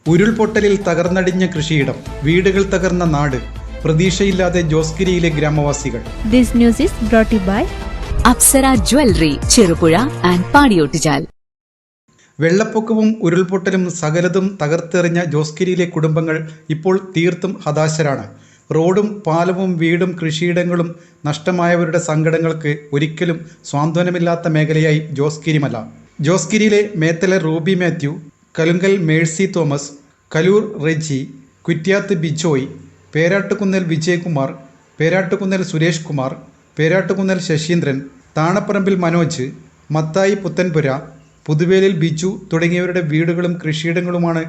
ഉരുൾപൊട്ടലിൽ തകർന്നടിഞ്ഞ കൃഷിയിടം, വീടുകൾ തകർന്ന നാട്, പ്രതീക്ഷയില്ലാതെ ജോസ്ഗിരിയിലെ ഗ്രാമവാസികൾ. This news is brought you by Apsara jewellery, Cherupuzha and Padiyottuchal. വെള്ളപ്പൊക്കവും ഉരുൾപൊട്ടലും സകലതും തകർത്തെറിഞ്ഞ ജോസ്ഗിരിയിലെ കുടുംബങ്ങൾ ഇപ്പോൾ തീർത്തും ഹതാശരാണ്. റോഡും പാലവും വീടും കൃഷിയിടങ്ങളും നഷ്ടമായവരുടെ സങ്കടങ്ങൾക്ക് ഒരിക്കലും സ്വാന്തനമില്ലാത്ത മേഖലയായി ജോസ്ഗിരിമല. ജോസ്ഗിരിയിലെ മേത്തല റൂബി മാത്യു, കലുങ്കൽ മേഴ്സി തോമസ്, കലൂർ റെജി, കുറ്റ്യാത്ത് ബിജോയ്, പേരാട്ടുകുന്നൽ വിജയകുമാർ, പേരാട്ടുകുന്നൽ സുരേഷ് കുമാർ, പേരാട്ടുകുന്നൽ ശശീന്ദ്രൻ, താണപ്പറമ്പിൽ മനോജ്, മത്തായി പുത്തൻപുര, പുതുവേലിൽ ബിജു തുടങ്ങിയവരുടെ വീടുകളും കൃഷിയിടങ്ങളുമാണ്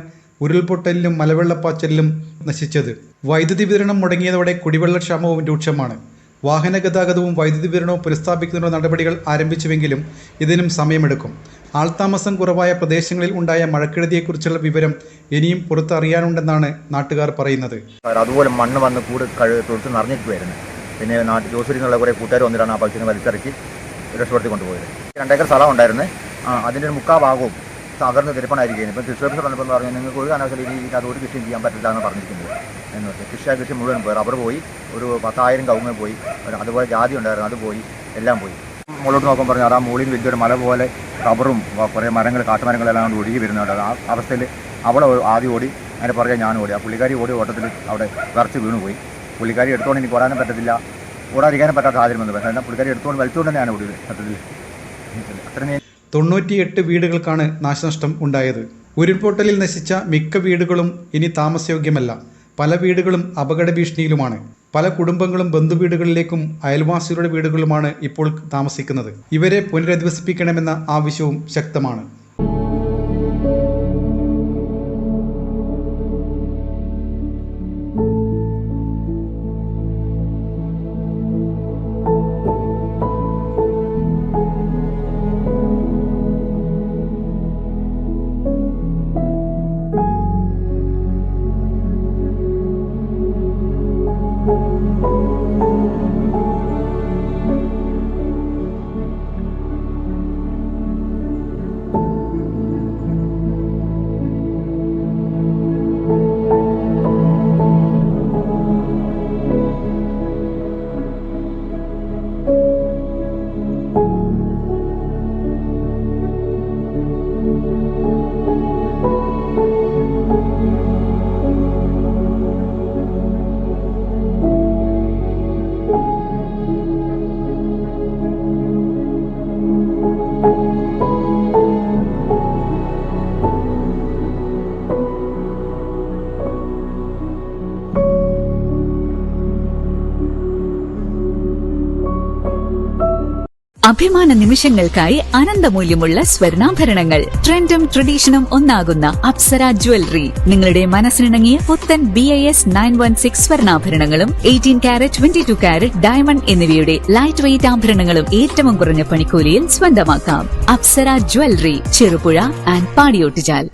ഉരുൾപൊട്ടലിലും മലവെള്ളപ്പാച്ചലിലും നശിച്ചത്. വൈദ്യുതി വിതരണം മുടങ്ങിയതോടെ കുടിവെള്ളക്ഷാമവും രൂക്ഷമാണ്. വാഹന ഗതാഗതവും വൈദ്യുതി വിതരണവും പുനഃസ്ഥാപിക്കുന്നതിനുള്ള നടപടികൾ ആരംഭിച്ചുവെങ്കിലും ഇതിനും സമയമെടുക്കും. ആൾതാമസം കുറവായ പ്രദേശങ്ങളിൽ ഉണ്ടായ മഴക്കെടുതിയെക്കുറിച്ചുള്ള വിവരം ഇനിയും പുറത്തറിയാനുണ്ടെന്നാണ് നാട്ടുകാർ പറയുന്നത്. അതുപോലെ മണ്ണ് വന്ന് കൂട് തൊടുത്ത് നിറഞ്ഞിരിക്കുമായിരുന്നു. പിന്നെ ജോസൂരിൽ നിന്നുള്ള കുറേ കൂട്ടുകാർ വന്നിട്ടാണ് ആ പക്ഷിനെ വലിച്ചിറക്കി രക്ഷപ്പെടുത്തി കൊണ്ടുപോയത്. 2 ഏക്കർ സ്ഥലം ഉണ്ടായിരുന്നു. അതിൻ്റെ ഒരു 3/4 ഭാഗവും തകർന്ന് തിരുപ്പണായിരിക്കുകയാണ്. ഇപ്പം കൃഷി ഓഫീസർ വന്നപ്പോൾ പറഞ്ഞു, നിങ്ങൾക്ക് ഒരു കാരണവശാലും ഇനി അത് ഒരു കൃഷിയും ചെയ്യാൻ പറ്റില്ല എന്ന് പറഞ്ഞിരിക്കുന്നത് എന്ന് വെച്ചാൽ കൃഷി മുഴുവൻ പോയി. റബ്ബർ പോയി, ഒരു 10,000 കവുങ്ങ് പോയി, അതുപോലെ ജാതി ഉണ്ടായിരുന്നു, അത് പോയി, എല്ലാം പോയി. മുകളിലോട്ട് നോക്കാൻ പറഞ്ഞു, അത് ആ മുകളിൽ വലിയൊരു മല പോലെ റബ്ബറും കുറേ മരങ്ങൾ, കാട്ടുമരങ്ങളെല്ലാം കൊണ്ട് ഒഴുകി വരുന്നുണ്ട്. ആ അവസ്ഥയിൽ അവളെ ആദ്യം ഓടി, അതിൻ്റെ പുറകെ ഞാൻ ഓടി. ആ പുള്ളിക്കാരി ഓടി ഓട്ടത്തിൽ അവിടെ വിറച്ച് വീണുപോയി. പുള്ളിക്കാരി എടുത്തുകൊണ്ട് ഇനി ഓടാനും പറ്റത്തില്ല, ഓടാതിരിക്കാനും പറ്റാത്ത സാഹചര്യം വന്നു. പക്ഷേ എന്നാൽ പുള്ളിക്കാരി എടുത്തുകൊണ്ട് വലിച്ചുകൊണ്ട് തന്നെയാണ് ഓടിയത്. സത്യത്തിൽ അത്രയും 98 വീടുകൾക്കാണ് നാശനഷ്ടം ഉണ്ടായത്. ഉരുൾപൊട്ടലിൽ നശിച്ച മിക്ക വീടുകളും ഇനി താമസയോഗ്യമല്ല. പല വീടുകളും അപകട ഭീഷണിയിലുമാണ്. പല കുടുംബങ്ങളും ബന്ധുവീടുകളിലേക്കും അയൽവാസികളുടെ വീടുകളുമാണ് ഇപ്പോൾ താമസിക്കുന്നത്. ഇവരെ പുനരധിവസിപ്പിക്കണമെന്ന ആവശ്യവും ശക്തമാണ്. അഭിമാന നിമിഷങ്ങൾക്കായി അനന്തമൂല്യമുള്ള സ്വർണ്ണാഭരണങ്ങൾ. ട്രെൻഡും ട്രഡീഷനും ഒന്നാകുന്ന അപ്സര ജ്വല്ലറി. നിങ്ങളുടെ മനസ്സിനിണങ്ങിയ പുത്തൻ BIS 916 സ്വർണ്ണാഭരണങ്ങളും 18 കാരറ്റ്, 22 കാരറ്റ് ഡയമണ്ട് എന്നിവയുടെ ലൈറ്റ് വെയ്റ്റ് ആഭരണങ്ങളും ഏറ്റവും കുറഞ്ഞ പണിക്കൂലിയിൽ സ്വന്തമാക്കാം. Apsara jewellery, Cherupuzha and Padiyottuchal.